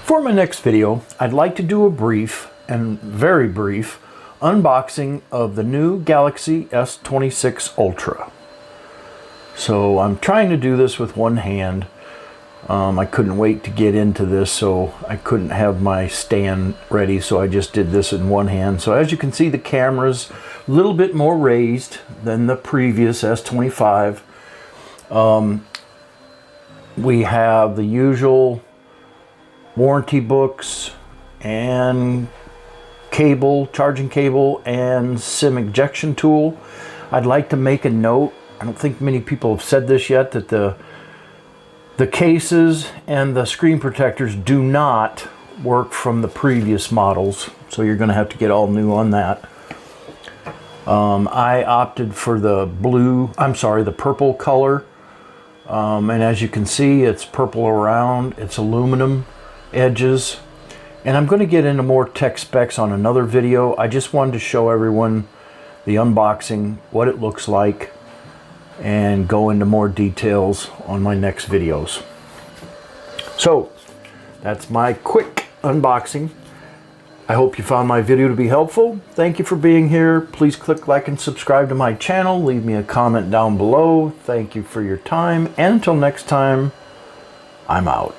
For my next video, I'd like to do a brief and very brief unboxing of the new Galaxy S26 Ultra. So I'm trying to do this with one hand. I couldn't wait to get into this, so I couldn't have my stand ready, so I just did this in one hand. So as you can see, the camera's a little bit more raised than the previous S25. We have the usual warranty books and cable, charging cable, and SIM ejection tool. I'd like to make a note, I don't think many people have said this yet, that the cases and the screen protectors do not work from the previous models, so you're going to have to get all new on that. I opted for the purple color, and as you can see, it's purple around, it's aluminum edges, and I'm going to get into more tech specs on another video. I just wanted to show everyone the unboxing, what it looks like, and go into more details on my next videos. So that's my quick unboxing. I hope you found my video to be helpful. Thank you for being here. Please click like and subscribe to my channel. Leave me a comment down below. Thank you for your time, and until next time, I'm out.